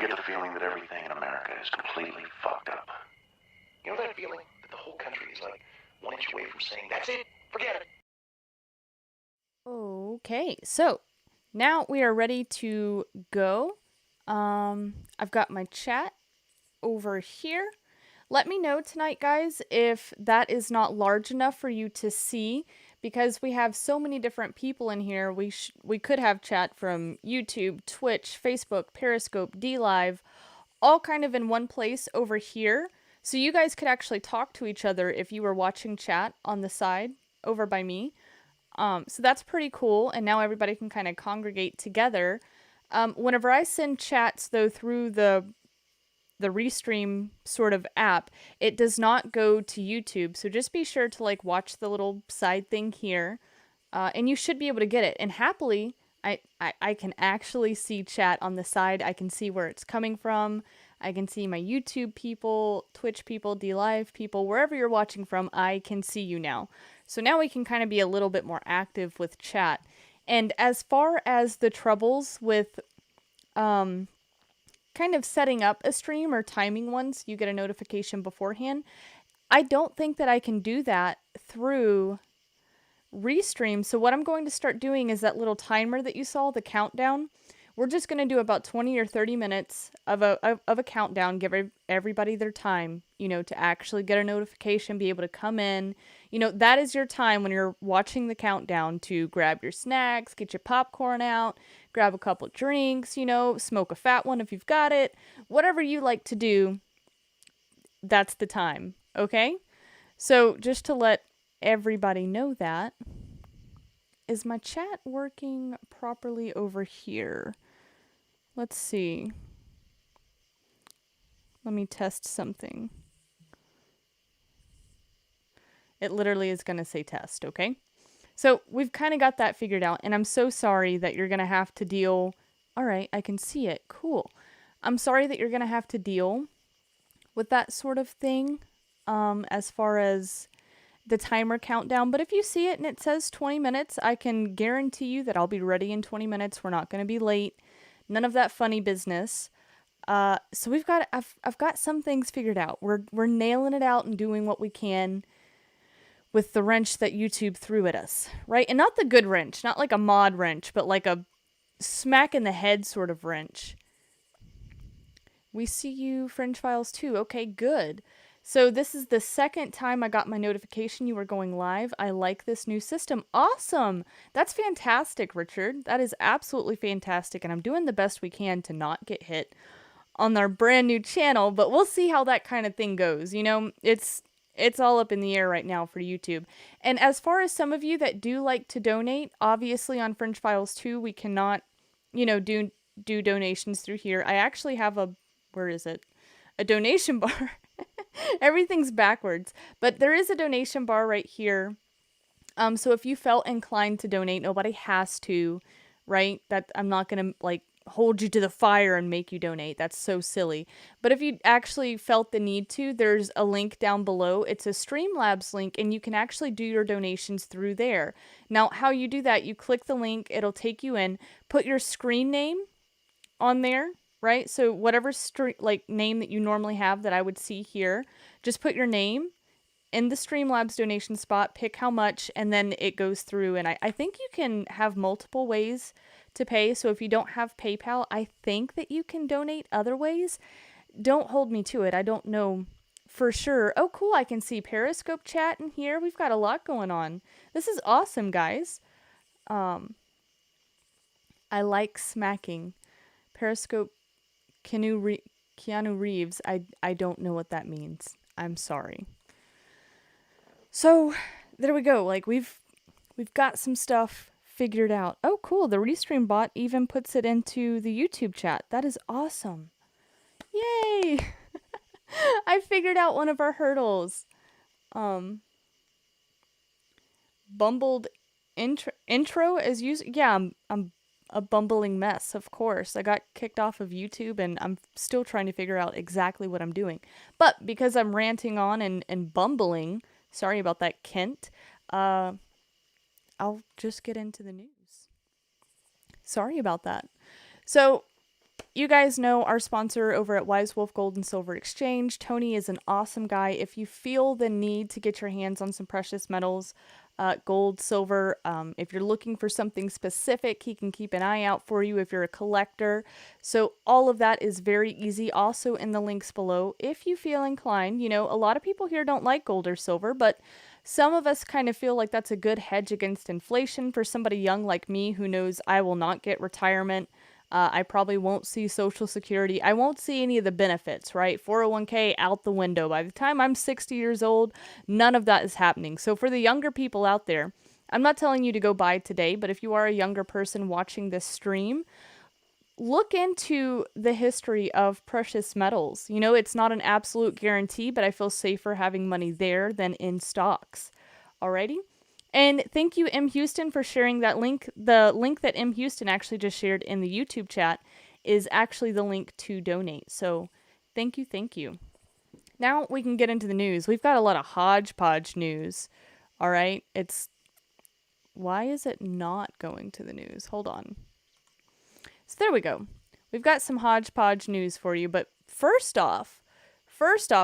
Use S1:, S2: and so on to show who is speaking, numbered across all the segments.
S1: get the feeling that everything in America is completely fucked up.
S2: You know that feeling that the whole country is like 1 inch away from saying, that's it, forget it.
S3: Okay, so now we are ready to go. I've got my chat over here. Let me know tonight, guys, if that is not large enough for you to see, because we have so many different people in here. We could have chat from YouTube, Twitch, Facebook, Periscope, DLive, all kind of in one place over here. So you guys could actually talk to each other if you were watching chat on the side over by me. So that's pretty cool, and now everybody can kind of congregate together. Whenever I send chats, though, through the Restream sort of app, it does not go to YouTube, so just be sure to like watch the little side thing here, and you should be able to get it. And happily, I can actually see chat on the side. I can see where it's coming from. I can see my YouTube people, Twitch people, DLive people, wherever you're watching from, I can see you now. So now we can kind of be a little bit more active with chat. And as far as the troubles with kind of setting up a stream or timing one so you get a notification beforehand, I don't think that I can do that through Restream. So what I'm going to start doing is that little timer that you saw, the countdown. We're just going to do about 20 or 30 minutes of a countdown, give everybody their time, to actually get a notification, be able to come in. That is your time when you're watching the countdown to grab your snacks, get your popcorn out, grab a couple drinks, smoke a fat one if you've got it. Whatever you like to do, that's the time, okay? So just to let everybody know that, is my chat working properly over here? Let's see. Let me test something. It literally is going to say test, okay? So we've kind of got that figured out, and I'm so sorry that you're going to have to deal... All right, I can see it. Cool. I'm sorry that you're going to have to deal with that sort of thing as far as the timer countdown. But if you see it and it says 20 minutes, I can guarantee you that I'll be ready in 20 minutes. We're not going to be late. None of that funny business. So I've got some things figured out. We're nailing it out and doing what we can with the wrench that YouTube threw at us, right? And not the good wrench, not like a mod wrench, but like a smack in the head sort of wrench. We see you, Fringe Files 2. Okay, good. So this is the second time I got my notification you were going live. I like this new system. Awesome. That's fantastic, Richard. That is absolutely fantastic. And I'm doing the best we can to not get hit on our brand new channel, but we'll see how that kind of thing goes. It's all up in the air right now for YouTube. And as far as some of you that do like to donate, obviously on Fringe Files 2, we cannot, do donations through here. I actually have where is it? A donation bar. Everything's backwards, but there is a donation bar right here. So if you felt inclined to donate, nobody has to, right? That I'm not going to hold you to the fire and make you donate. That's so silly. But if you actually felt the need to, there's a link down below. It's a Streamlabs link, and you can actually do your donations through there. Now, how you do that, you click the link, it'll take you in, put your screen name on there, right? So whatever name that you normally have that I would see here, just put your name in the Streamlabs donation spot, pick how much, and then it goes through. And I think you can have multiple ways to pay. So if you don't have PayPal, I think that you can donate other ways. Don't hold me to it. I don't know for sure. Oh, cool. I can see Periscope chat in here. We've got a lot going on. This is awesome, guys. I like smacking. Periscope Keanu Reeves. I don't know what that means. I'm sorry. So there we go. We've got some stuff figured out. Oh, cool. The Restream bot even puts it into the YouTube chat. That is awesome. Yay! I figured out one of our hurdles. Bumbled intro as usual. Yeah, I'm a bumbling mess, of course. I got kicked off of YouTube, and I'm still trying to figure out exactly what I'm doing. But because I'm ranting on and bumbling, sorry about that, Kent, I'll just get into the news. Sorry about that. So, you guys know our sponsor over at Wise Wolf Gold and Silver Exchange. Tony is an awesome guy. If you feel the need to get your hands on some precious metals, gold, silver, if you're looking for something specific, he can keep an eye out for you if you're a collector. So all of that is very easy. Also in the links below, if you feel inclined. You know, a lot of people here don't like gold or silver, but some of us kind of feel like that's a good hedge against inflation for somebody young like me who knows I will not get retirement. I probably won't see Social Security. I won't see any of the benefits, right? 401k out the window. By the time I'm 60 years old, none of that is happening. So for the younger people out there, I'm not telling you to go buy today, but if you are a younger person watching this stream, look into the history of precious metals. You know, it's not an absolute guarantee, but I feel safer having money there than in stocks. Alrighty? And thank you, M. Houston, for sharing that link. The link that M. Houston actually just shared in the YouTube chat is actually the link to donate. So thank you, thank you. Now we can get into the news. We've got a lot of hodgepodge news. All right. Why is it not going to the news? Hold on. So there we go. We've got some hodgepodge news for you. But first off,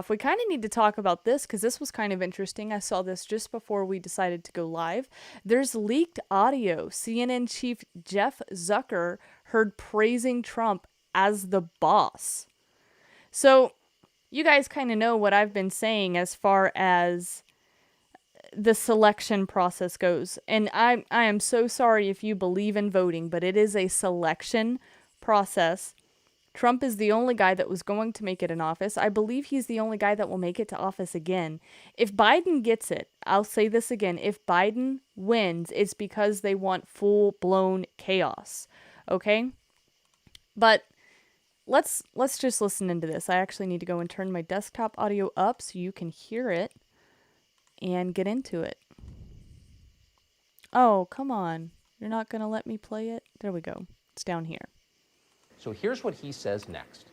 S3: we kind of need to talk about this because this was kind of interesting. I saw this just before we decided to go live. There's leaked audio. CNN chief Jeff Zucker heard praising Trump as the boss. So you guys kind of know what I've been saying as far as the selection process goes. And I am so sorry if you believe in voting, but it is a selection process. Trump is the only guy that was going to make it in office. I believe he's the only guy that will make it to office again. If Biden gets it, I'll say this again, if Biden wins, it's because they want full-blown chaos. Okay? But let's just listen into this. I actually need to go and turn my desktop audio up so you can hear it and get into it. Oh, come on. You're not going to let me play it? There we go. It's down here.
S4: So here's what he says next.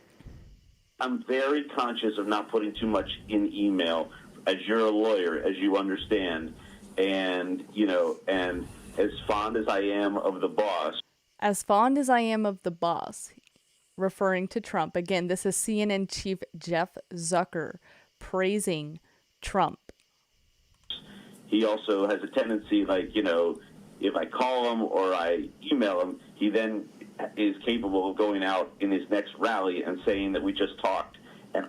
S5: I'm very conscious of not putting too much in email. As you're a lawyer, as you understand, and, you know, and as fond as I am of the boss.
S3: As fond as I am of the boss, referring to Trump. Again, this is CNN chief Jeff Zucker praising Trump.
S5: He also has a tendency, like, you know, if I call him or I email him, he then is capable of going out in his next rally and saying that we just talked. And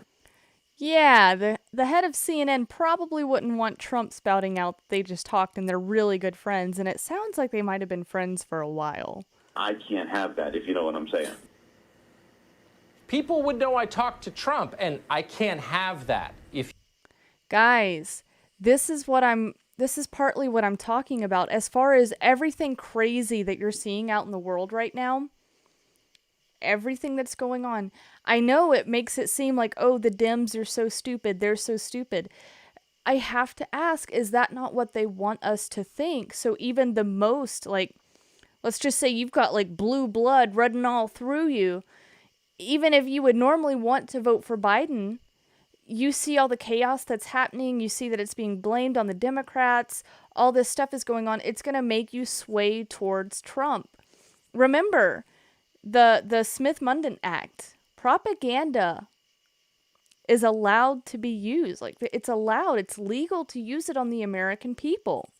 S3: yeah, the head of CNN probably wouldn't want Trump spouting out they just talked and they're really good friends, and it sounds like they might have been friends for a while.
S5: I can't have that, if you know what I'm saying.
S4: People would know I talked to Trump, and I can't have that.
S3: Guys, this is partly what I'm talking about. As far as everything crazy that you're seeing out in the world right now, everything that's going on, I know it makes it seem like, oh, the Dems are so stupid, they're so stupid. I have to ask, is that not what they want us to think? So even the most, like, let's just say you've got like blue blood running all through you, even if you would normally want to vote for Biden, you see all the chaos that's happening. You see that it's being blamed on the Democrats. All this stuff is going on. It's going to make you sway towards Trump. Remember, the Smith-Mundt Act, propaganda is allowed to be used. Like, it's allowed. It's legal to use it on the American people.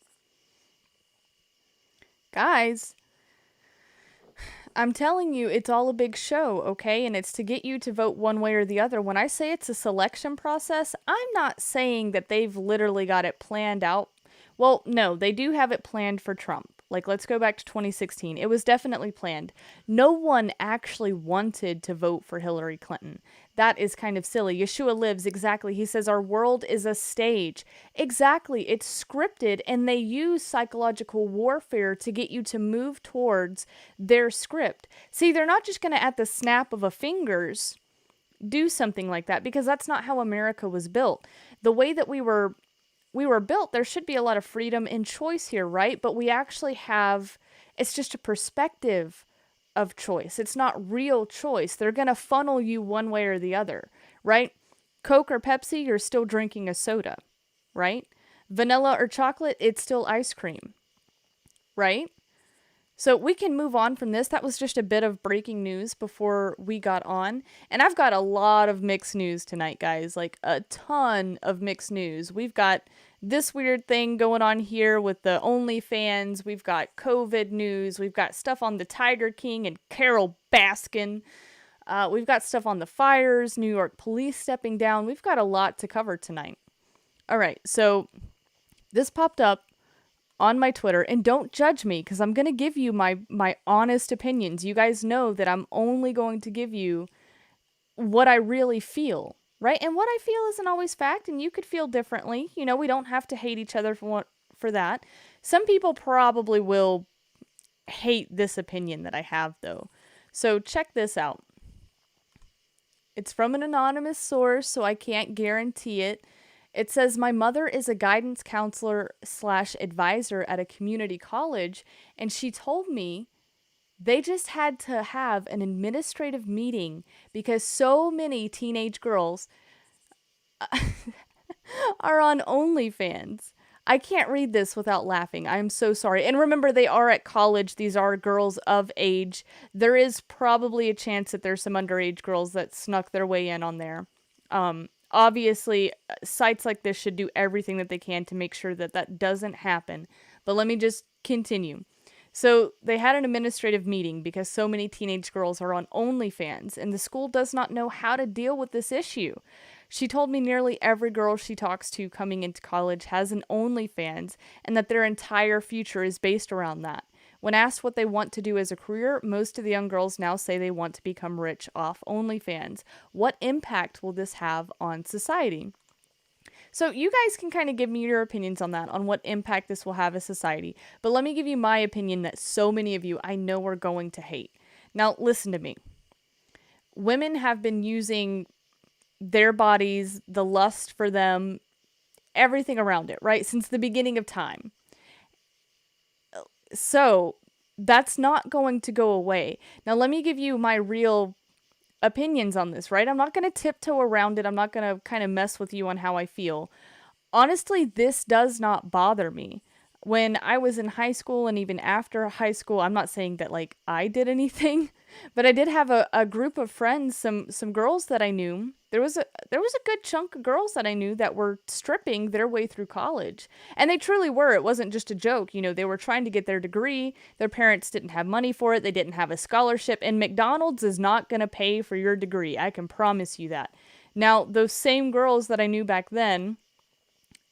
S3: Guys, I'm telling you, it's all a big show, okay? And it's to get you to vote one way or the other. When I say it's a selection process, I'm not saying that they've literally got it planned out. Well, no, they do have it planned for Trump. Like, let's go back to 2016. It was definitely planned. No one actually wanted to vote for Hillary Clinton. That is kind of silly. Yeshua Lives, exactly. He says our world is a stage. Exactly. It's scripted, and they use psychological warfare to get you to move towards their script. See, they're not just going to, at the snap of a fingers, do something like that, because that's not how America was built. The way that we were built, there should be a lot of freedom and choice here, right? But we actually have, it's just a perspective of choice. It's not real choice. They're going to funnel you one way or the other, right? Coke or Pepsi, you're still drinking a soda, right? Vanilla or chocolate, it's still ice cream, right? So we can move on from this. That was just a bit of breaking news before we got on. And I've got a lot of mixed news tonight, guys. Like a ton of mixed news. We've got this weird thing going on here with the OnlyFans. We've got COVID news. We've got stuff on the Tiger King and Carol Baskin. We've got stuff on the fires, New York police stepping down. We've got a lot to cover tonight. All right, so this popped up on my Twitter, and don't judge me because I'm going to give you my honest opinions. You guys know that I'm only going to give you what I really feel, right? And what I feel isn't always fact, and you could feel differently. You know, we don't have to hate each other for that. Some people probably will hate this opinion that I have, though. So check this out. It's from an anonymous source, so I can't guarantee it. It says, my mother is a guidance counselor / advisor at a community college, and she told me they just had to have an administrative meeting because so many teenage girls are on OnlyFans. I can't read this without laughing. I am so sorry. And remember, they are at college. These are girls of age. There is probably a chance that there's some underage girls that snuck their way in on there. Obviously, sites like this should do everything that they can to make sure that that doesn't happen. But let me just continue. So they had an administrative meeting because so many teenage girls are on OnlyFans, and the school does not know how to deal with this issue. She told me nearly every girl she talks to coming into college has an OnlyFans, and that their entire future is based around that. When asked what they want to do as a career, most of the young girls now say they want to become rich off OnlyFans. What impact will this have on society? So you guys can kind of give me your opinions on that, on what impact this will have as society. But let me give you my opinion that so many of you I know are going to hate. Now, listen to me. Women have been using their bodies, the lust for them, everything around it, right? Since the beginning of time. So that's not going to go away. Now, let me give you my real opinions on this, right? I'm not going to tiptoe around it. I'm not going to kind of mess with you on how I feel. Honestly, this does not bother me. When I was in high school and even after high school, I'm not saying that like I did anything, but I did have a group of friends, some girls that I knew. There was a good chunk of girls that I knew that were stripping their way through college. And they truly were. It wasn't just a joke. You know, they were trying to get their degree. Their parents didn't have money for it. They didn't have a scholarship. And McDonald's is not going to pay for your degree. I can promise you that. Now, those same girls that I knew back then,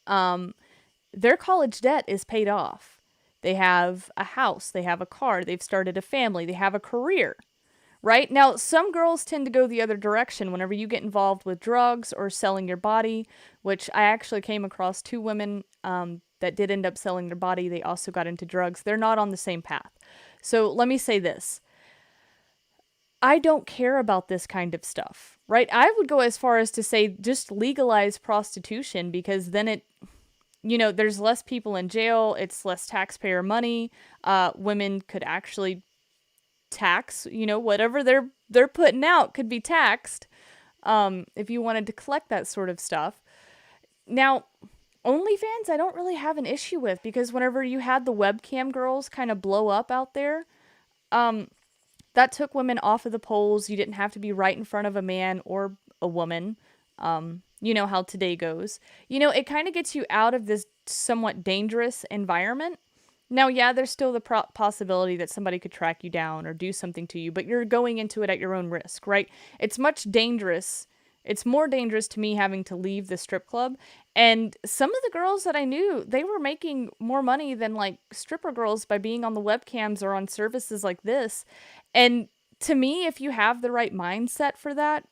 S3: their college debt is paid off. They have a house. They have a car. They've started a family. They have a career. Right? Now, some girls tend to go the other direction whenever you get involved with drugs or selling your body, which I actually came across 2 women that did end up selling their body. They also got into drugs. They're not on the same path. So let me say this. I don't care about this kind of stuff, right? I would go as far as to say just legalize prostitution because then it, you know, there's less people in jail. It's less taxpayer money. Women could actually tax, you know, whatever they're putting out could be taxed if you wanted to collect that sort of stuff. Now, OnlyFans, I don't really have an issue with because whenever you had the webcam girls kind of blow up out there, that took women off of the polls. You didn't have to be right in front of a man or a woman. You know how today goes. You know, it kind of gets you out of this somewhat dangerous environment. Now, yeah, there's still the possibility that somebody could track you down or do something to you, but you're going into it at your own risk, right? It's much dangerous. It's more dangerous to me having to leave the strip club. And some of the girls that I knew, they were making more money than like stripper girls by being on the webcams or on services like this. And to me, if you have the right mindset for that,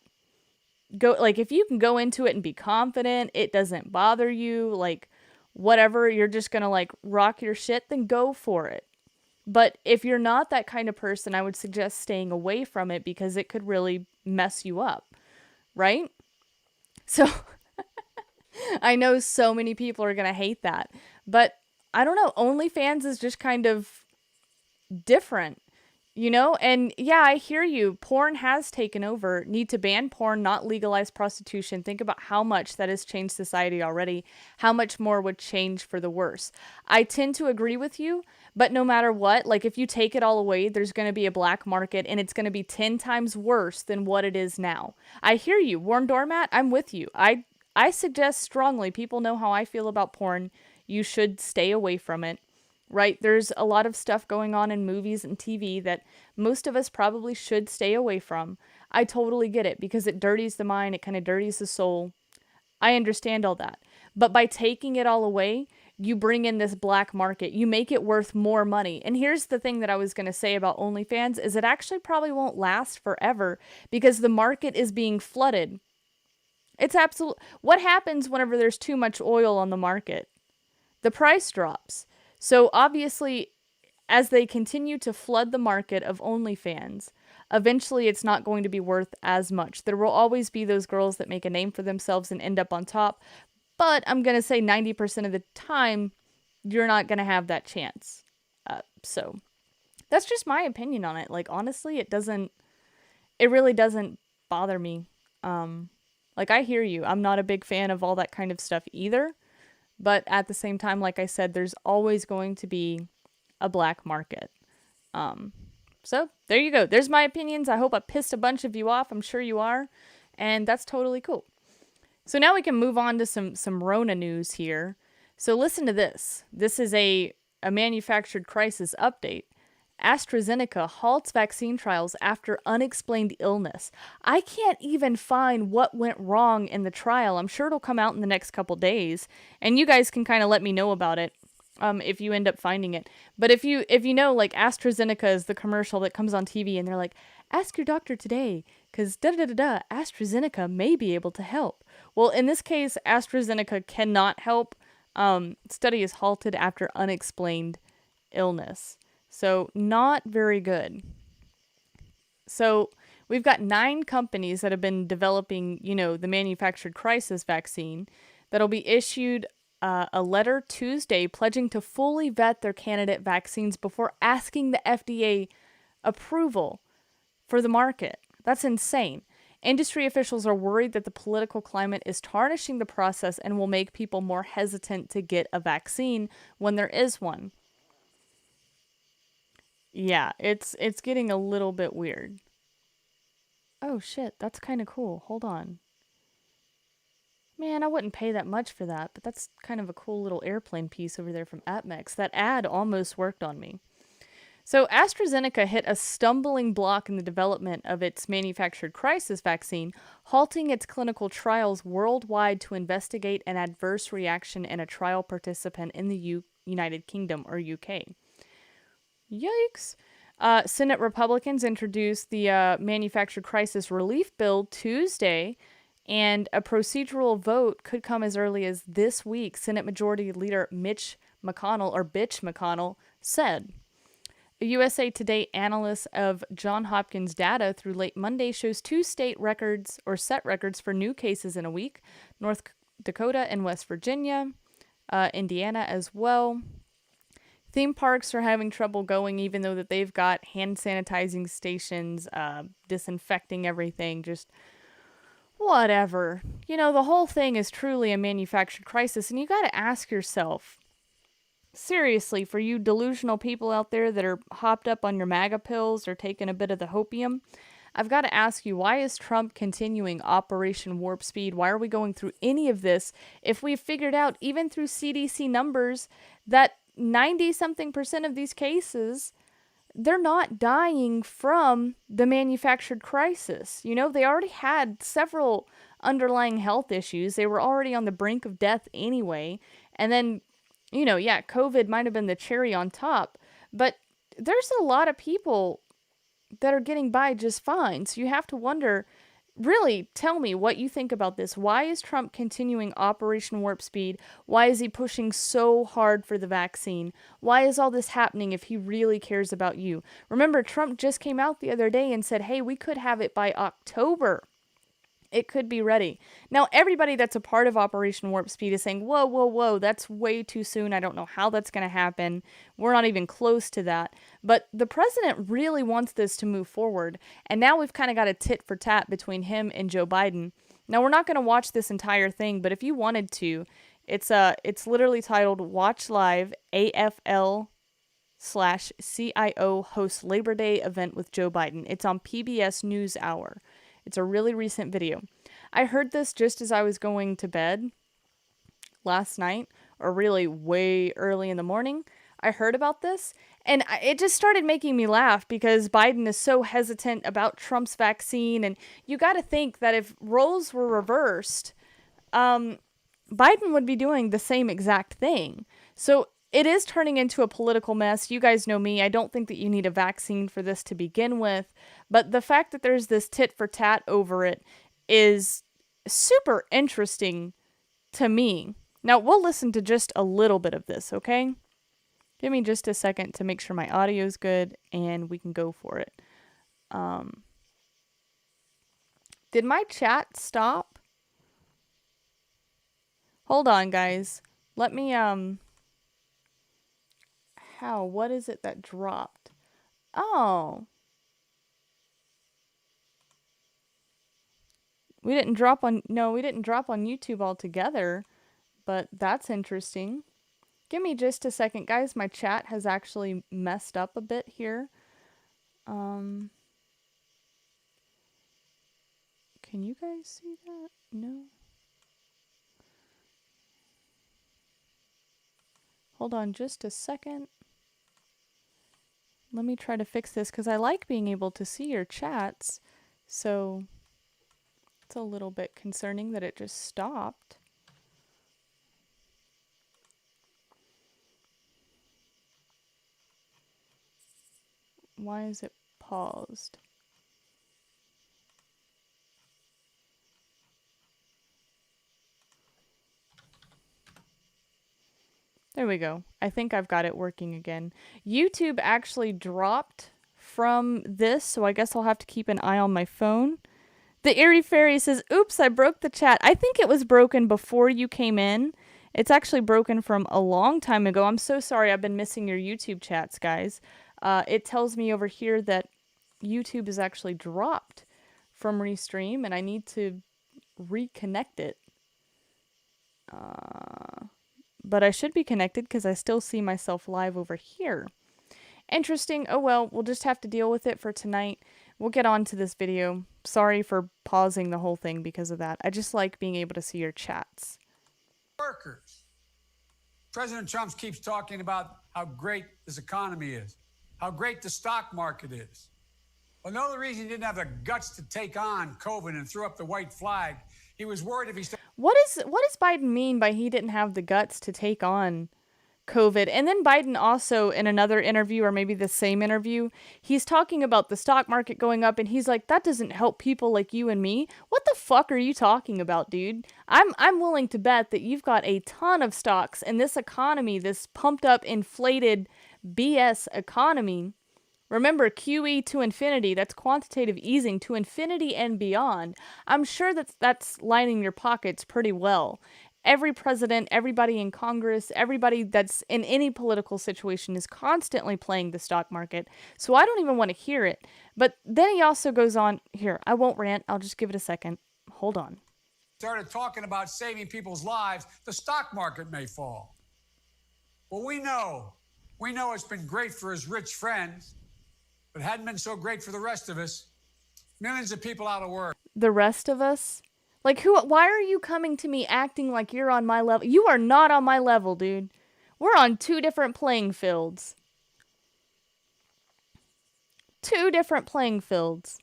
S3: if you can go into it and be confident, it doesn't bother you, like whatever, you're just going to like rock your shit, then go for it. But if you're not that kind of person, I would suggest staying away from it because it could really mess you up, right? So I know so many people are going to hate that, but I don't know. OnlyFans is just kind of different, you know? And yeah, I hear you. Porn has taken over. Need to ban porn, not legalize prostitution. Think about how much that has changed society already. How much more would change for the worse. I tend to agree with you, But no matter what, like if you take it all away, there's going to be a black market and it's going to be 10 times worse than what it is now. I hear you. Warren Doormat, I'm with you. I suggest strongly, people know how I feel about porn. You should stay away from it, right? There's a lot of stuff going on in movies and TV that most of us probably should stay away from. I totally get it because it dirties the mind. It kind of dirties the soul. I understand all that. But by taking it all away, you bring in this black market. You make it worth more money. And here's the thing that I was going to say about OnlyFans is it actually probably won't last forever because the market is being flooded. It's absolute. What happens whenever there's too much oil on the market? The price drops. So obviously, as they continue to flood the market of OnlyFans, eventually it's not going to be worth as much. There will always be those girls that make a name for themselves and end up on top. But I'm going to say 90% of the time, you're not going to have that chance. So that's just my opinion on it. Like, honestly, it really doesn't bother me. Like, I hear you. I'm not a big fan of all that kind of stuff either. But at the same time, like I said, there's always going to be a black market. So there you go. There's my opinions. I hope I pissed a bunch of you off. I'm sure you are. And that's totally cool. So now we can move on to some Rona news here. So listen to this. This is a manufactured crisis update. AstraZeneca halts vaccine trials after unexplained illness. I can't even find what went wrong in the trial. I'm sure it'll come out in the next couple days. And you guys can kind of let me know about it if you end up finding it. But if you know, like AstraZeneca is the commercial that comes on TV and they're like, ask your doctor today because AstraZeneca may be able to help. Well, in this case, AstraZeneca cannot help. Study is halted after unexplained illness. So not very good. So we've got 9 companies that have been developing, the manufactured crisis vaccine that'll be issued a letter Tuesday pledging to fully vet their candidate vaccines before asking the FDA approval for the market. That's insane. Industry officials are worried that the political climate is tarnishing the process and will make people more hesitant to get a vaccine when there is one. Yeah, it's getting a little bit weird. Oh shit, that's kind of cool. Hold on. Man, I wouldn't pay that much for that, but that's kind of a cool little airplane piece over there from AppMex. That ad almost worked on me. So AstraZeneca hit a stumbling block in the development of its manufactured crisis vaccine, halting its clinical trials worldwide to investigate an adverse reaction in a trial participant in the United Kingdom, or UK. Yikes. Senate Republicans introduced the manufactured crisis relief bill Tuesday, and a procedural vote could come as early as this week, Senate Majority Leader Mitch McConnell, or Bitch McConnell, said. A USA Today analyst of Johns Hopkins data through late Monday shows 2 state records, or set records, for new cases in a week. North Dakota and West Virginia, Indiana as well. Theme parks are having trouble going, even though that they've got hand sanitizing stations, disinfecting everything, just whatever. The whole thing is truly a manufactured crisis, and you got to ask yourself, seriously, for you delusional people out there that are hopped up on your MAGA pills or taking a bit of the hopium, I've got to ask you, why is Trump continuing Operation Warp Speed? Why are we going through any of this if we've figured out, even through CDC numbers, that 90-something% of these cases, they're not dying from the manufactured crisis. They already had several underlying health issues. They were already on the brink of death anyway. And then, COVID might have been the cherry on top. But there's a lot of people that are getting by just fine. So you have to wonder, really, tell me what you think about this. Why is Trump continuing Operation Warp Speed? Why is he pushing so hard for the vaccine? Why is all this happening if he really cares about you? Remember, Trump just came out the other day and said, hey, we could have it by October. It could be ready. Now, everybody that's a part of Operation Warp Speed is saying, whoa, that's way too soon. I don't know how that's going to happen. We're not even close to that. But the president really wants this to move forward. And now we've kind of got a tit for tat between him and Joe Biden. Now, we're not going to watch this entire thing, but if you wanted to, it's literally titled Watch Live AFL CIO hosts Labor Day event with Joe Biden. It's on PBS NewsHour. It's a really recent video. I heard this just as I was going to bed last night, or really way early in the morning. I heard about this, and it just started making me laugh because Biden is so hesitant about Trump's vaccine, and you got to think that if roles were reversed, Biden would be doing the same exact thing. So it is turning into a political mess. You guys know me. I don't think that you need a vaccine for this to begin with, but the fact that there's this tit for tat over it is super interesting to me. Now, we'll listen to just a little bit of this, okay? Give me just a second to make sure my audio is good and we can go for it. Did my chat stop? Hold on, guys. Let me, what is it that dropped? Oh. We didn't drop on YouTube altogether, but that's interesting. Give me just a second, guys. My chat has actually messed up a bit here. Can you guys see that? No. Hold on just a second. Let me try to fix this because I like being able to see your chats. So it's a little bit concerning that it just stopped. Why is it paused? There we go. I think I've got it working again. YouTube actually dropped from this, so I guess I'll have to keep an eye on my phone. The Eerie Fairy says, oops, I broke the chat. I think it was broken before you came in. It's actually broken from a long time ago. I'm so sorry I've been missing your YouTube chats, guys. It tells me over here that YouTube is actually dropped from Restream, and I need to reconnect it. But I should be connected because I still see myself live over here. Interesting. Oh well, we'll just have to deal with it for tonight. We'll get on to this video. Sorry for pausing the whole thing because of that. I just like being able to see your chats.
S6: Workers. President Trump keeps talking about how great this economy is, how great the stock market is. Well, no, the reason he didn't have the guts to take on COVID and threw up the white flag, he was worried if he...
S3: What does Biden mean by he didn't have the guts to take on COVID? And then Biden also, in another interview, or maybe the same interview, he's talking about the stock market going up, and he's like, that doesn't help people like you and me. What the fuck are you talking about, dude? I'm willing to bet that you've got a ton of stocks in this economy, this pumped up, inflated BS economy. Remember, QE to infinity, that's quantitative easing to infinity and beyond. I'm sure that's lining your pockets pretty well. Every president, everybody in Congress, everybody that's in any political situation is constantly playing the stock market. So I don't even want to hear it. But then he also goes on, here, I won't rant, I'll just give it a second. Hold on.
S6: Started talking about saving people's lives, the stock market may fall. Well, we know it's been great for his rich friends, but it hadn't been so great for the rest of us. Millions of people out of work.
S3: The rest of us? Like, why are you coming to me acting like you're on my level? You are not on my level, dude. We're on two different playing fields. Two different playing fields.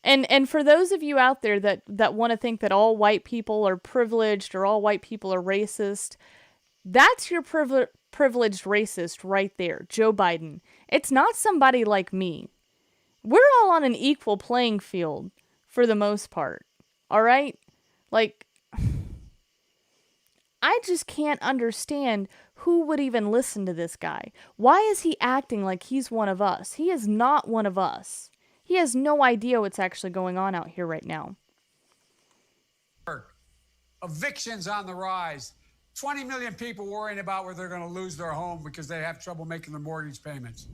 S3: And for those of you out there that want to think that all white people are privileged or all white people are racist, that's your privileged racist right there, Joe Biden. It's not somebody like me. We're all on an equal playing field for the most part. All right? Like, I just can't understand who would even listen to this guy. Why is he acting like he's one of us? He is not one of us. He has no idea what's actually going on out here right now.
S6: Evictions on the rise. 20 million people worrying about where they're going to lose their home because they have trouble making their mortgage payments.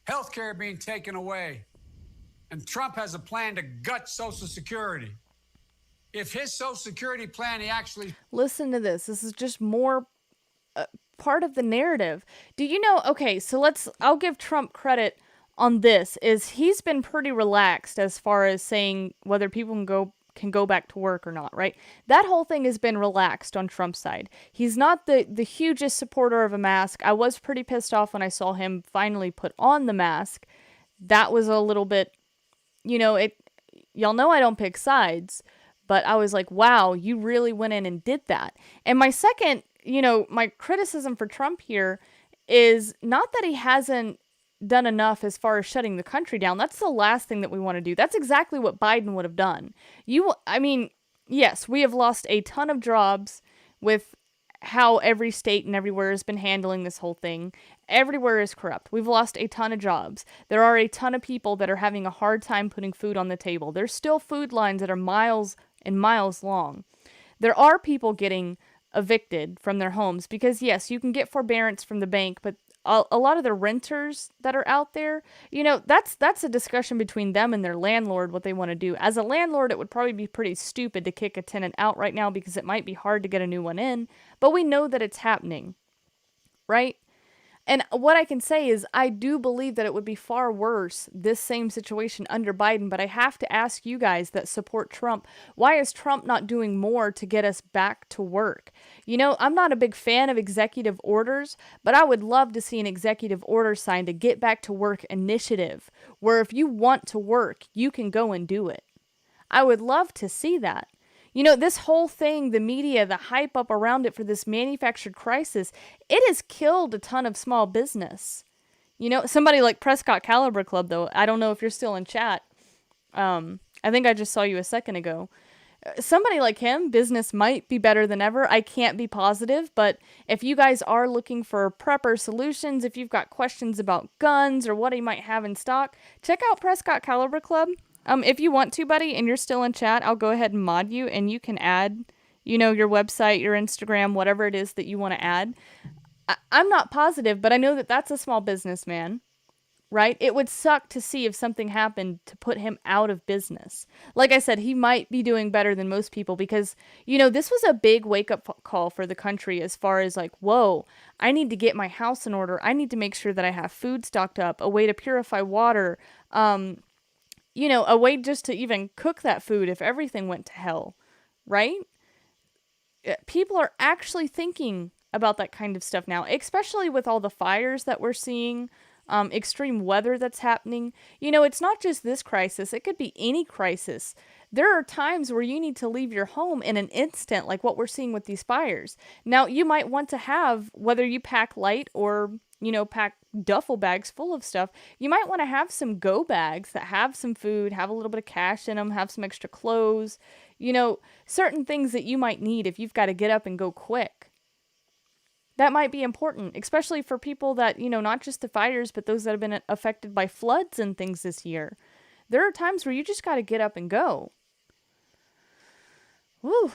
S6: Healthcare being taken away. And Trump has a plan to gut Social Security. If his Social Security plan, he actually...
S3: Listen to this. This is just more part of the narrative. Do you know, okay, so I'll give Trump credit on this, is he's been pretty relaxed as far as saying whether people can go back to work or not, right? That whole thing has been relaxed on Trump's side. He's not the hugest supporter of a mask. I was pretty pissed off when I saw him finally put on the mask. That was a little bit, y'all know I don't pick sides, but I was like, wow, you really went in and did that. And my second, my criticism for Trump here is not that he hasn't done enough as far as shutting the country down. That's the last thing that we want to do. That's exactly what Biden would have done. Yes, we have lost a ton of jobs with how every state and everywhere has been handling this whole thing. Everywhere is corrupt. We've lost a ton of jobs. There are a ton of people that are having a hard time putting food on the table. There's still food lines that are miles and miles long. There are people getting evicted from their homes because, yes, you can get forbearance from the bank, but a lot of the renters that are out there, that's a discussion between them and their landlord, what they want to do. As a landlord, it would probably be pretty stupid to kick a tenant out right now because it might be hard to get a new one in, but we know that it's happening, right? And what I can say is I do believe that it would be far worse, this same situation under Biden, but I have to ask you guys that support Trump, why is Trump not doing more to get us back to work? I'm not a big fan of executive orders, but I would love to see an executive order signed to get back to work initiative, where if you want to work, you can go and do it. I would love to see that. This whole thing, the media, the hype up around it for this manufactured crisis, it has killed a ton of small business. Somebody like Prescott Caliber Club, though, I don't know if you're still in chat. I think I just saw you a second ago. Somebody like him, business might be better than ever. I can't be positive, but if you guys are looking for prepper solutions, if you've got questions about guns or what he might have in stock, check out Prescott Caliber Club. If you want to, buddy, and you're still in chat, I'll go ahead and mod you, and you can add, your website, your Instagram, whatever it is that you want to add. I'm not positive, but I know that that's a small businessman, right? It would suck to see if something happened to put him out of business. Like I said, he might be doing better than most people because, this was a big wake-up call for the country as far as like, whoa, I need to get my house in order. I need to make sure that I have food stocked up, a way to purify water, a way just to even cook that food if everything went to hell, right? People are actually thinking about that kind of stuff now, especially with all the fires that we're seeing, extreme weather that's happening. It's not just this crisis. It could be any crisis. There are times where you need to leave your home in an instant, like what we're seeing with these fires. Now, you might want to have, whether you pack light or, pack duffel bags full of stuff, you might want to have some go bags that have some food, have a little bit of cash in them, have some extra clothes, certain things that you might need if you've got to get up and go quick. That might be important, especially for people that, not just the fires, but those that have been affected by floods and things this year. There are times where you just got to get up and go. Woo.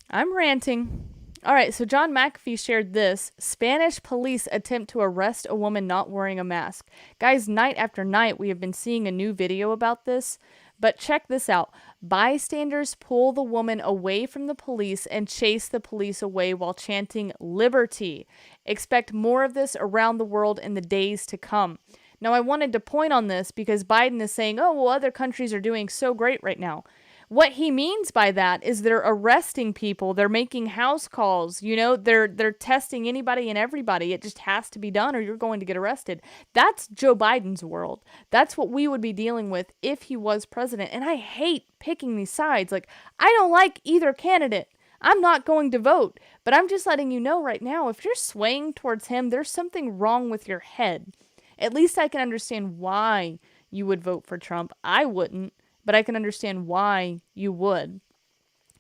S3: I'm ranting. All right, so John McAfee shared this. Spanish police attempt to arrest a woman not wearing a mask. Guys, night after night, we have been seeing a new video about this. But check this out. Bystanders pull the woman away from the police and chase the police away while chanting liberty. Expect more of this around the world in the days to come. Now, I wanted to point on this because Biden is saying, oh, well, other countries are doing so great right now. What he means by that is they're arresting people. They're making house calls. They're testing anybody and everybody. It just has to be done or you're going to get arrested. That's Joe Biden's world. That's what we would be dealing with if he was president. And I hate picking these sides. Like, I don't like either candidate. I'm not going to vote. But I'm just letting you know right now, if you're swaying towards him, there's something wrong with your head. At least I can understand why you would vote for Trump. I wouldn't. But I can understand why you would.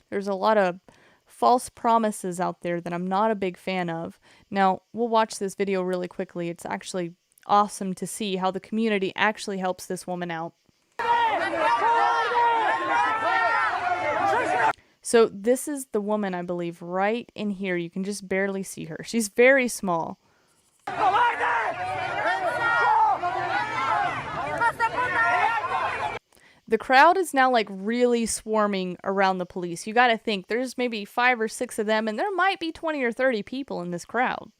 S3: There's a lot of false promises out there that I'm not a big fan of. Now, we'll watch this video really quickly. It's actually awesome to see how the community actually helps this woman out. So this is the woman, I believe, right in here. You can just barely see her. She's very small. The crowd is now like really swarming around the police. You got to think there's maybe 5 or 6 of them, and there might be 20 or 30 people in this crowd.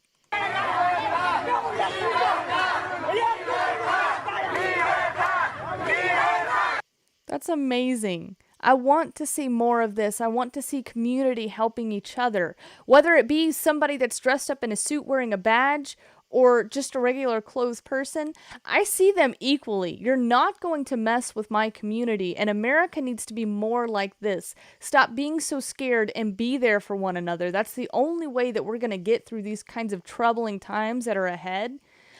S3: That's amazing. I want to see more of this. I want to see community helping each other. Whether it be somebody that's dressed up in a suit wearing a badge or just a regular clothes person, I see them equally. You're not going to mess with my community, and America needs to be more like this. Stop being so scared and be there for one another. That's the only way that we're going to get through these kinds of troubling times that are ahead.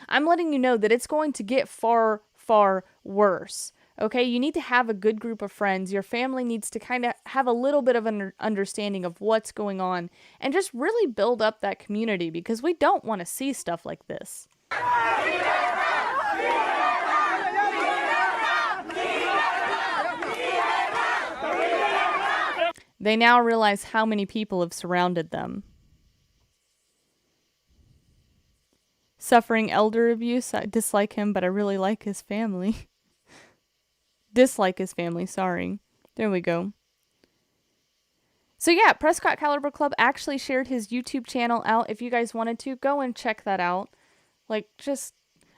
S3: I'm letting you know that it's going to get far, far worse. Okay, you need to have a good group of friends. Your family needs to kind of have a little bit of an understanding of what's going on and just really build up that community, because we don't want to see stuff like this. They now realize how many people have surrounded them. Suffering elder abuse. I dislike him, but I really like his family. Dislike his family, sorry. There we go. So yeah, Prescott Caliber Club actually shared his YouTube channel out. If you guys wanted to, go and check that out. Like, just,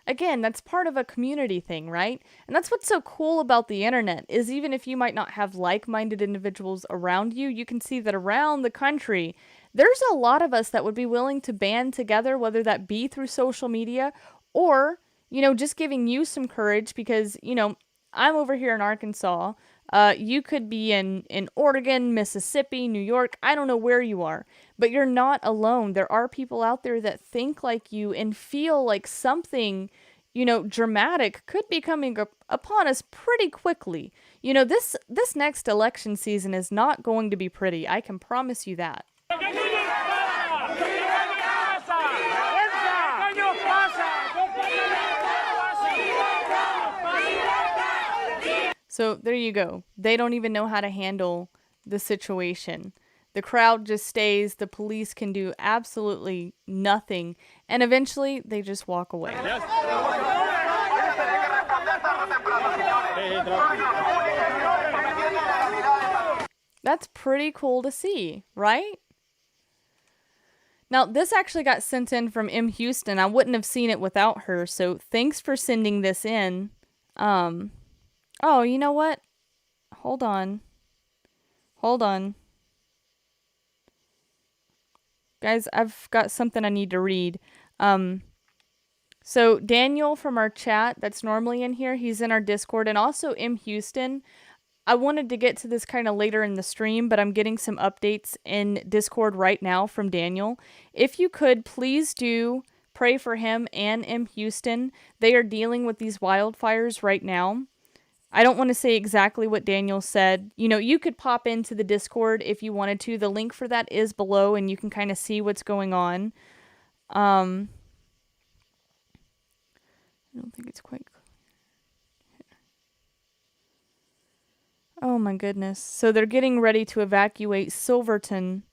S3: again, that's part of a community thing, right? And that's what's so cool about the internet, is even if you might not have like-minded individuals around you, you can see that around the country, there's a lot of us that would be willing to band together, whether that be through social media or, you know, just giving you some courage because, you know, I'm over here in Arkansas. You could be in Oregon, Mississippi, New York. I don't know where you are, but you're not alone. There are people out there that think like you and feel like something, you know, dramatic could be coming upon us pretty quickly. You know, this next election season is not going to be pretty. I can promise you that. So there you go. They don't even know how to handle the situation. The crowd just stays. The police can do absolutely nothing. And eventually, they just walk away. That's pretty cool to see, right? Now, this actually got sent in from M. Houston. I wouldn't have seen it without her, so thanks for sending this in. Oh, you know what? Hold on. Guys, I've got something I need to read. So Daniel from our chat that's normally in here, he's in our Discord, and also M. Houston. I wanted to get to this kind of later in the stream, but I'm getting some updates in Discord right now from Daniel. If you could, please do pray for him and M. Houston. They are dealing with these wildfires right now. I don't want to say exactly what Daniel said. You know, you could pop into the Discord if you wanted to. The link for that is below, and you can kind of see what's going on. I don't think it's quite clear. Oh my goodness. So they're getting ready to evacuate Silverton,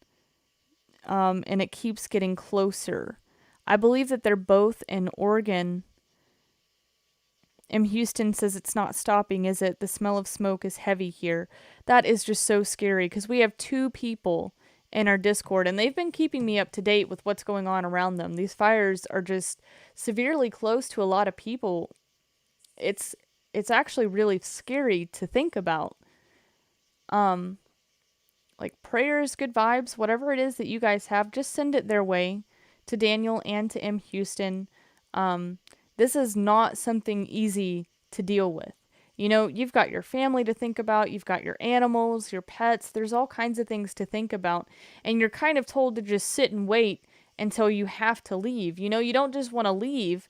S3: and it keeps getting closer. I believe that they're both in Oregon. M. Houston says it's not stopping, is it? The smell of smoke is heavy here. That is just so scary because we have 2 people in our Discord and they've been keeping me up to date with what's going on around them. These fires are just severely close to a lot of people. It's actually really scary to think about. Like prayers, good vibes, whatever it is that you guys have, just send it their way to Daniel and to M. Houston. This is not something easy to deal with. You know, you've got your family to think about, you've got your animals, your pets, there's all kinds of things to think about, and you're kind of told to just sit and wait until you have to leave. You know, you don't just want to leave.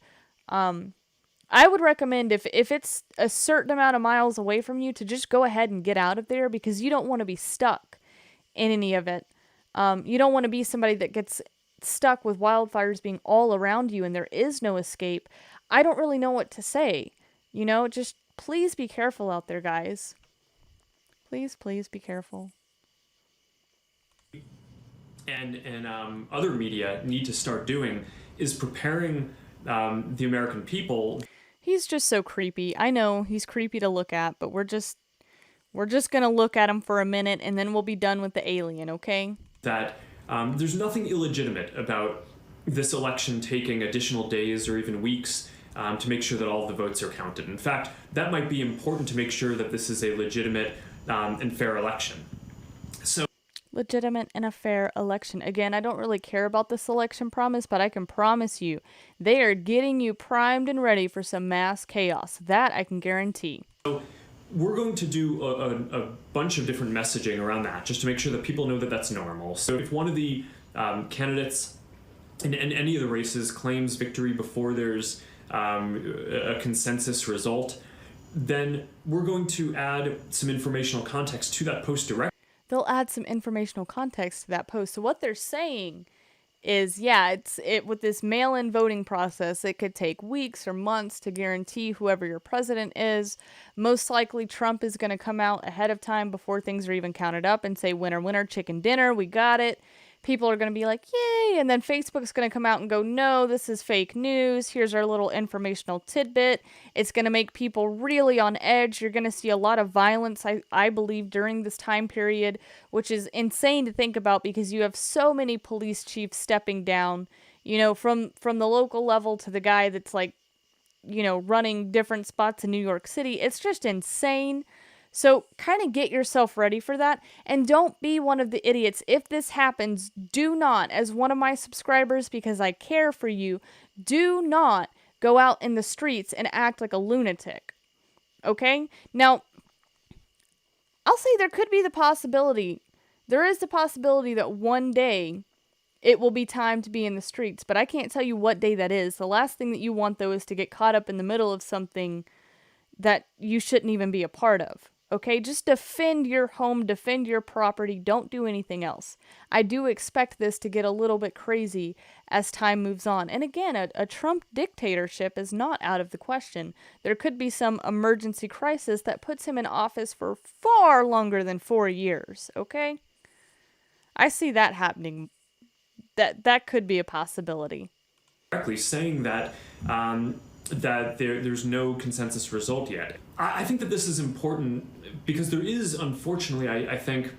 S3: I would recommend if it's a certain amount of miles away from you to just go ahead and get out of there because you don't want to be stuck in any of it. You don't want to be somebody that gets stuck with wildfires being all around you and there is no escape. I don't really know what to say. You know, just please be careful out there, guys. Please be careful.
S7: And other media need to start doing is preparing the American people.
S3: He's just so creepy. I know he's creepy to look at, but we're just We're just going to look at him for a minute, and then we'll be done with the alien, okay?
S7: That there's nothing illegitimate about this election taking additional days or even weeks to make sure that all of the votes are counted. In fact, that might be important to make sure that this is a legitimate and fair election. So,
S3: legitimate and a fair election. Again, I don't really care about this election promise, but I can promise you they are getting you primed and ready for some mass chaos. That I can guarantee.
S7: So we're going to do a bunch of different messaging around that just to make sure that people know that that's normal. So if one of the candidates in any of the races claims victory before there's a consensus result, then we're going to add some informational context to that post directly.
S3: They'll add some informational context to that post. So what they're saying is, yeah, with this mail-in voting process, it could take weeks or months to guarantee whoever your president is. Most likely Trump is going to come out ahead of time before things are even counted up and say, winner, winner, chicken dinner, we got it. People are going to be like, yay, and then Facebook's going to come out and go, no, this is fake news. Here's our little informational tidbit. It's going to make people really on edge. You're going to see a lot of violence, I believe, during this time period, which is insane to think about because you have so many police chiefs stepping down, you know, from the local level to the guy that's like, you know, running different spots in New York City. It's just insane. So kind of get yourself ready for that, and don't be one of the idiots. If this happens, do not, as one of my subscribers, because I care for you, do not go out in the streets and act like a lunatic. Okay? Now, I'll say there could be the possibility, there is the possibility that one day it will be time to be in the streets, but I can't tell you what day that is. The last thing that you want, though, is to get caught up in the middle of something that you shouldn't even be a part of. Okay, just defend your home, defend your property, don't do anything else. I do expect this to get a little bit crazy as time moves on. And again, a Trump dictatorship is not out of the question. There could be some emergency crisis that puts him in office for far longer than 4 years, okay? I see that happening. That could be a possibility.
S7: Directly saying that there's no consensus result yet. I think that this is important because there is, unfortunately, I think...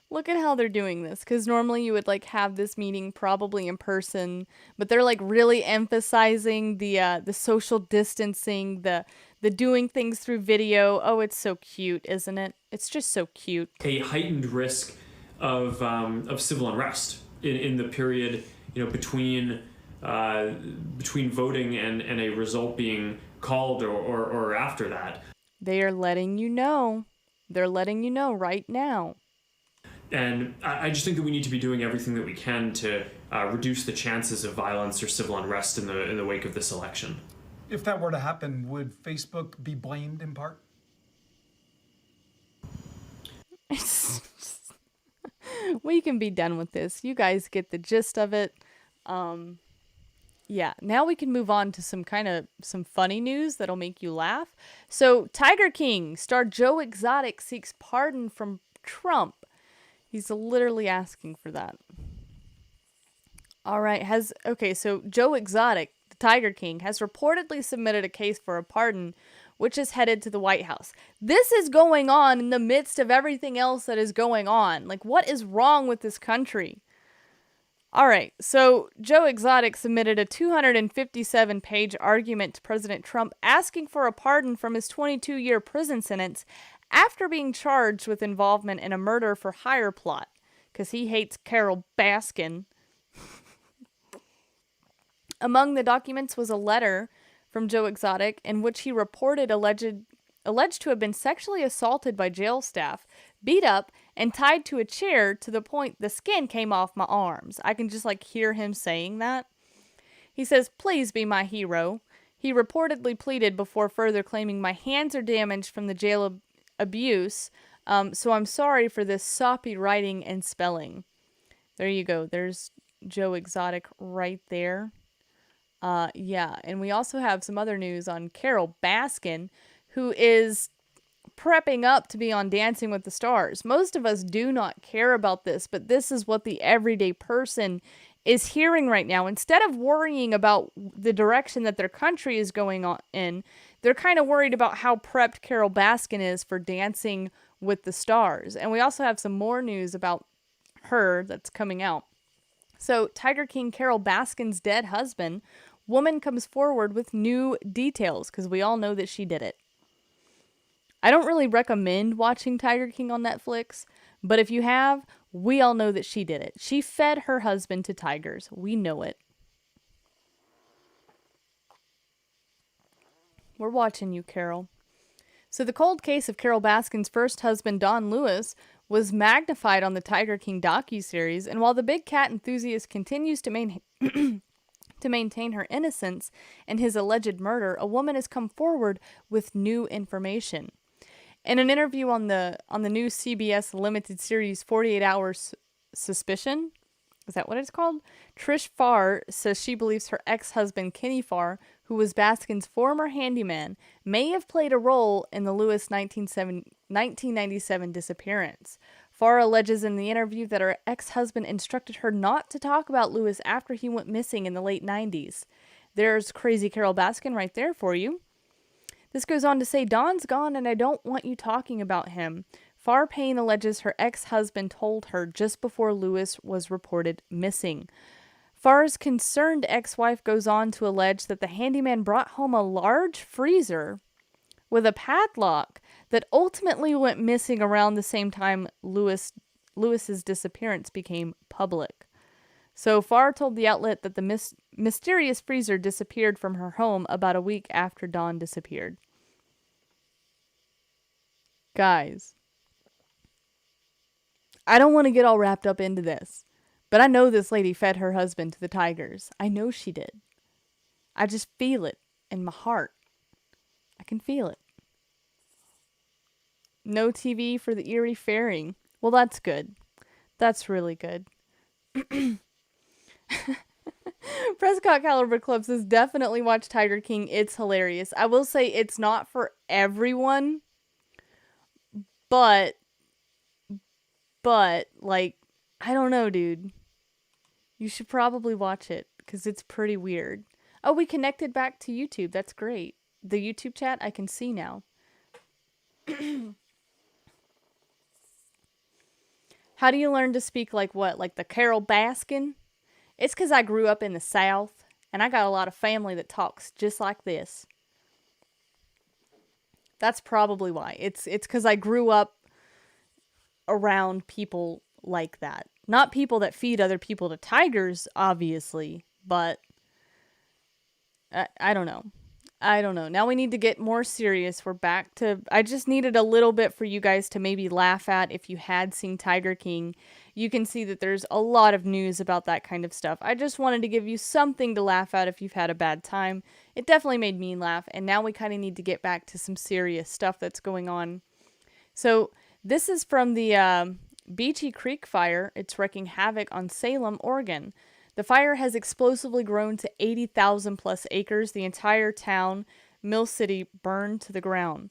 S3: Look at how they're doing this, because normally you would like have this meeting probably in person, but they're like really emphasizing the social distancing, the doing things through video. Oh, it's so cute, isn't it? It's just so cute.
S7: A heightened risk of civil unrest in the period, you know, between voting and a result being called or after that.
S3: They are letting you know. They're letting you know right now.
S7: And I just think that we need to be doing everything that we can to reduce the chances of violence or civil unrest in the wake of this election.
S8: If that were to happen, would Facebook be blamed in part?
S3: We can be done with this. You guys get the gist of it. Yeah, now we can move on to some funny news that'll make you laugh. So, Tiger King star Joe Exotic seeks pardon from Trump. He's literally asking for that. All right, so Joe Exotic, the Tiger King, has reportedly submitted a case for a pardon, which is headed to the White House. This is going on in the midst of everything else that is going on. Like, what is wrong with this country? All right, so Joe Exotic submitted a 257-page argument to President Trump asking for a pardon from his 22-year prison sentence after being charged with involvement in a murder for hire plot, because he hates Carol Baskin. Among the documents was a letter from Joe Exotic in which he reported alleged to have been sexually assaulted by jail staff, beat up, and tied to a chair to the point the skin came off my arms. I can just hear him saying that. He says, "Please be my hero." He reportedly pleaded before further claiming, "My hands are damaged from the jail abuse, so I'm sorry for this soppy writing and spelling." There you go. There's Joe Exotic right there. Yeah, and we also have some other news on Carol Baskin, who is prepping up to be on Dancing with the Stars. Most of us do not care about this, but this is what the everyday person is hearing right now. Instead of worrying about the direction that their country is going on in, they're kind of worried about how prepped Carol Baskin is for Dancing with the Stars. And we also have some more news about her that's coming out. So, Tiger King Carol Baskin's dead husband, woman comes forward with new details because we all know that she did it. I don't really recommend watching Tiger King on Netflix, but if you have, we all know that she did it. She fed her husband to tigers. We know it. We're watching you, Carol. So the cold case of Carol Baskin's first husband, Don Lewis, was magnified on the Tiger King docuseries, and while the big cat enthusiast continues to maintain her innocence in his alleged murder, a woman has come forward with new information. In an interview on the new CBS limited series 48 Hours Suspicion, is that what it's called? Trish Farr says she believes her ex-husband Kenny Farr, who was Baskin's former handyman, may have played a role in the Lewis 1997 disappearance. Farr alleges in the interview that her ex-husband instructed her not to talk about Lewis after he went missing in the late 90s. There's crazy Carol Baskin right there for you. This goes on to say, Don's gone and I don't want you talking about him. Farr Payne alleges her ex-husband told her just before Lewis was reported missing. Farr's concerned ex-wife goes on to allege that the handyman brought home a large freezer with a padlock that ultimately went missing around the same time Lewis's disappearance became public. So Farr told the outlet that the mysterious freezer disappeared from her home about a week after Don disappeared. Guys, I don't want to get all wrapped up into this, but I know this lady fed her husband to the tigers. I know she did. I just feel it in my heart. I can feel it. No TV for the Erie Fairing. Well, that's good. That's really good. Prescott Caliber Club says, definitely watch Tiger King. It's hilarious. I will say it's not for everyone, but like, I don't know, dude. You should probably watch it because it's pretty weird. Oh, we connected back to YouTube. That's great. The YouTube chat I can see now. How do you learn to speak like what? Like the Carol Baskin? It's because I grew up in the South, and I got a lot of family that talks just like this. That's probably why. It's because I grew up around people like that. Not people that feed other people to tigers, obviously, but I don't know. I don't know. Now we need to get more serious. We're back to... I just needed a little bit for you guys to maybe laugh at if you had seen Tiger King. You can see that there's a lot of news about that kind of stuff. I just wanted to give you something to laugh at if you've had a bad time. It definitely made me laugh, and now we kind of need to get back to some serious stuff that's going on. So this is from the Beachy Creek fire. It's wreaking havoc on Salem, Oregon. The fire has explosively grown to 80,000 plus acres. The entire town, Mill City, burned to the ground.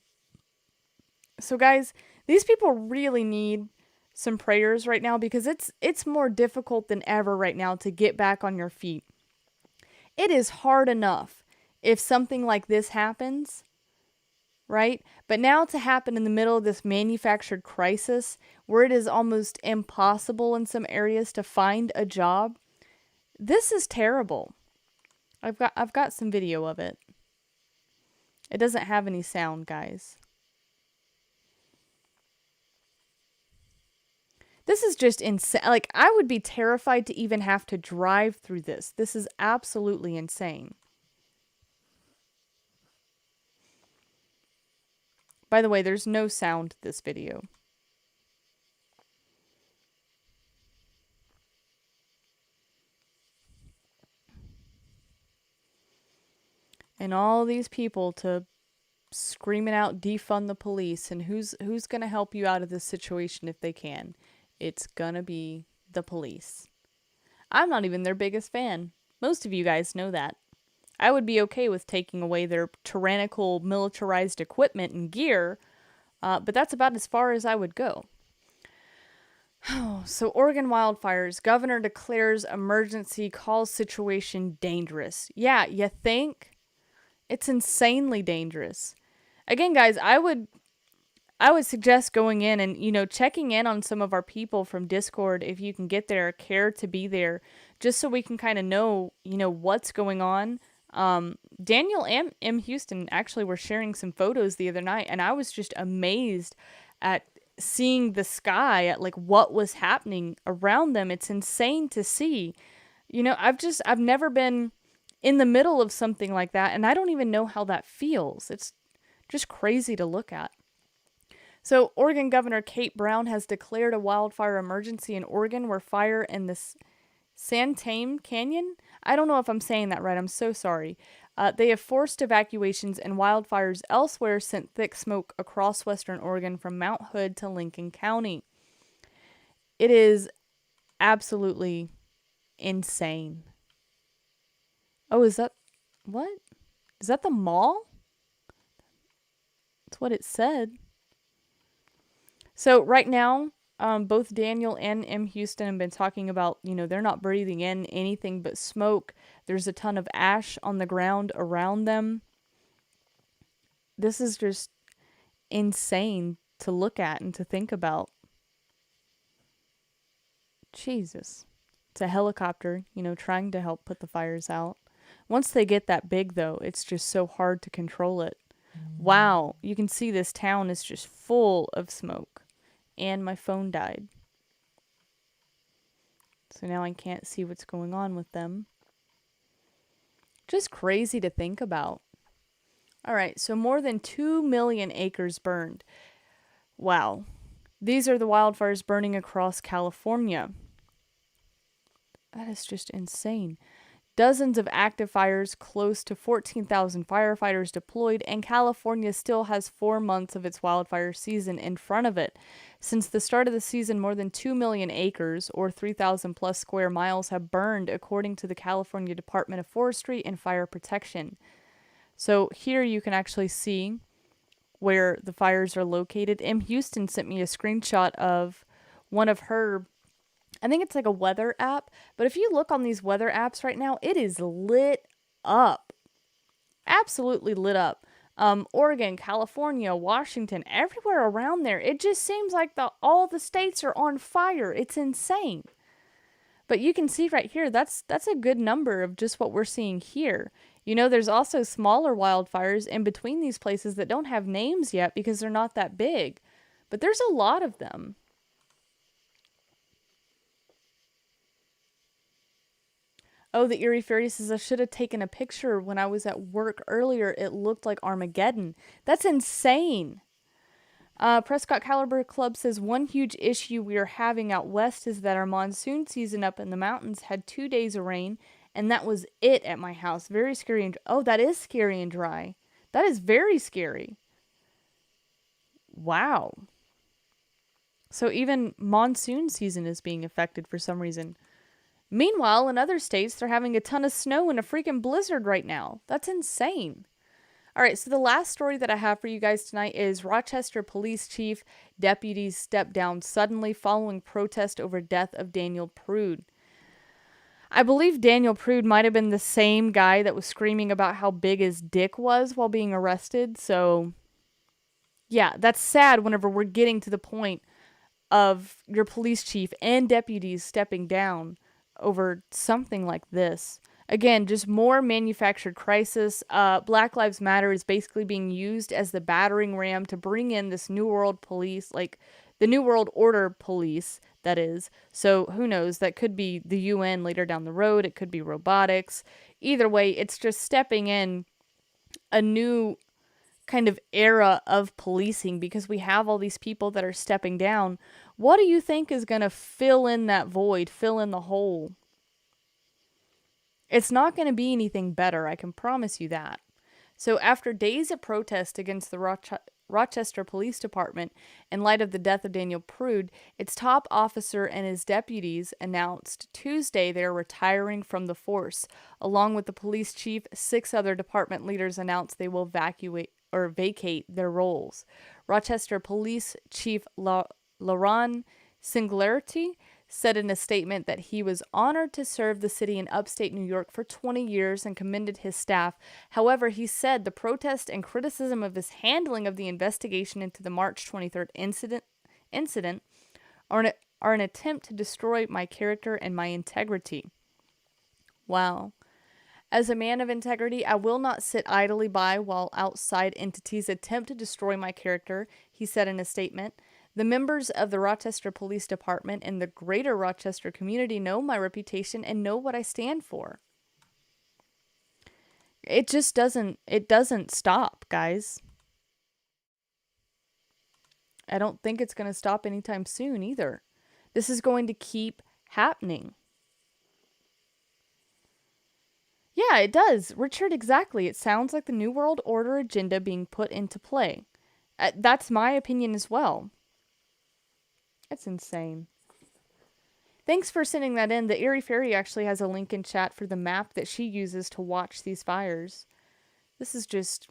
S3: So guys, these people really need some prayers right now because it's more difficult than ever right now to get back on your feet. It is hard enough if something like this happens, right? But now to happen in the middle of this manufactured crisis where it is almost impossible in some areas to find a job, this is terrible. I've got some video of it. It doesn't have any sound, guys. This is just insane. Like, I would be terrified to even have to drive through this. This is absolutely insane. By the way, there's no sound to this video. And all these people to screaming out defund the police, and who's going to help you out of this situation if they can? It's going to be the police. I'm not even their biggest fan. Most of you guys know that. I would be okay with taking away their tyrannical militarized equipment and gear, but that's about as far as I would go. So Oregon wildfires. Governor declares emergency, calls situation dangerous. Yeah, you think? It's insanely dangerous. Again, guys, I would suggest going in and, checking in on some of our people from Discord if you can get there, care to be there, just so we can kind of know, what's going on. Daniel and M. Houston actually were sharing some photos the other night, and I was just amazed at seeing the sky, at like what was happening around them. It's insane to see. I've never been in the middle of something like that, and I don't even know how that feels. It's just crazy to look at. So, Oregon Governor Kate Brown has declared a wildfire emergency in Oregon where fire in the Santame Canyon, I don't know if I'm saying that right, I'm so sorry. They have forced evacuations, and wildfires elsewhere sent thick smoke across western Oregon from Mount Hood to Lincoln County. It is absolutely insane. Oh, is that... what? Is that the mall? That's what it said. So right now, both Daniel and M. Houston have been talking about, they're not breathing in anything but smoke. There's a ton of ash on the ground around them. This is just insane to look at and to think about. Jesus. It's a helicopter, trying to help put the fires out. Once they get that big, though, it's just so hard to control it. Wow, you can see this town is just full of smoke. And my phone died. So now I can't see what's going on with them. Just crazy to think about. Alright, so more than 2 million acres burned. Wow. These are the wildfires burning across California. That is just insane. Dozens of active fires, close to 14,000 firefighters deployed, and California still has 4 months of its wildfire season in front of it. Since the start of the season, more than 2 million acres, or 3,000 plus square miles, have burned, according to the California Department of Forestry and Fire Protection. So here you can actually see where the fires are located. M. Houston sent me a screenshot of one of her... I think it's like a weather app, but if you look on these weather apps right now, it is lit up. Absolutely lit up. Oregon, California, Washington, everywhere around there. It just seems like all the states are on fire. It's insane. But you can see right here, that's a good number of just what we're seeing here. There's also smaller wildfires in between these places that don't have names yet because they're not that big. But there's a lot of them. Oh, the Eerie Fairy says, I should have taken a picture when I was at work earlier. It looked like Armageddon. That's insane. Prescott Caliber Club says, one huge issue we are having out west is that our monsoon season up in the mountains had 2 days of rain, and that was it at my house. Very scary. Oh, that is scary and dry. That is very scary. Wow. So even monsoon season is being affected for some reason. Meanwhile, in other states, they're having a ton of snow and a freaking blizzard right now. That's insane. All right, so the last story that I have for you guys tonight is Rochester Police Chief deputies step down suddenly following protest over death of Daniel Prude. I believe Daniel Prude might have been the same guy that was screaming about how big his dick was while being arrested. So, yeah, that's sad whenever we're getting to the point of your police chief and deputies stepping down over something like this. Again, just more manufactured crisis. Black Lives Matter is basically being used as the battering ram to bring in this New World police, like the New World Order police, that is. So who knows? That could be the UN later down the road. It could be robotics. Either way, it's just stepping in a new kind of era of policing because we have all these people that are stepping down. What do you think is going to fill in that void, fill in the hole? It's not going to be anything better, I can promise you that. So after days of protest against the Rochester Police Department in light of the death of Daniel Prude, its top officer and his deputies announced Tuesday they are retiring from the force. Along with the police chief, 6 other department leaders announced they will vacate their roles. Rochester Police Chief Lauren Singularity said in a statement that he was honored to serve the city in upstate New York for 20 years and commended his staff. However, he said the protest and criticism of his handling of the investigation into the March 23rd incident are an attempt to destroy my character and my integrity. Wow. As a man of integrity, I will not sit idly by while outside entities attempt to destroy my character, he said in a statement. The members of the Rochester Police Department and the greater Rochester community know my reputation and know what I stand for. It doesn't stop, guys. I don't think it's going to stop anytime soon either. This is going to keep happening. Yeah, it does. Richard, exactly. It sounds like the New World Order agenda being put into play. That's my opinion as well. It's insane. Thanks for sending that in. The Airy Fairy actually has a link in chat for the map that she uses to watch these fires. This is just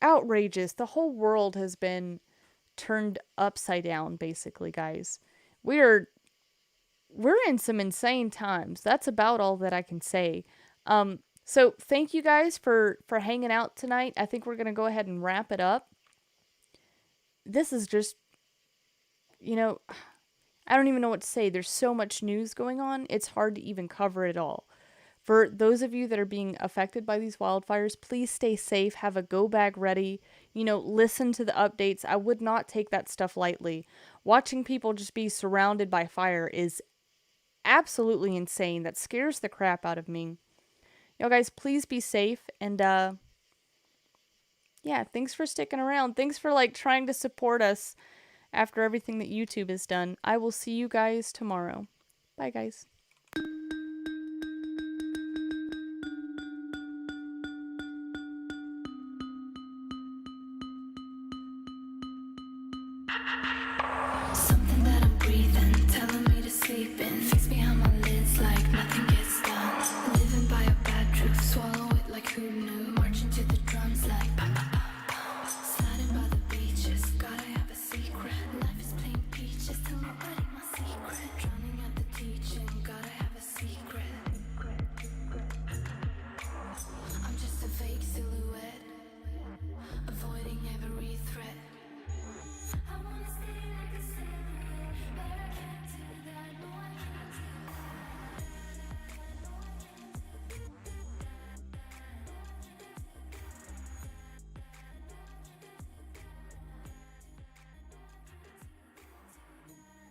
S3: outrageous. The whole world has been turned upside down, basically, guys. We're in some insane times. That's about all that I can say. So thank you guys for hanging out tonight. I think we're going to go ahead and wrap it up. This is just, I don't even know what to say. There's so much news going on. It's hard to even cover it all. For those of you that are being affected by these wildfires, please stay safe. Have a go bag ready. Listen to the updates. I would not take that stuff lightly. Watching people just be surrounded by fire is absolutely insane. That scares the crap out of me. Guys, please be safe. And, yeah, thanks for sticking around. Thanks for, trying to support us after everything that YouTube has done. I will see you guys tomorrow. Bye, guys.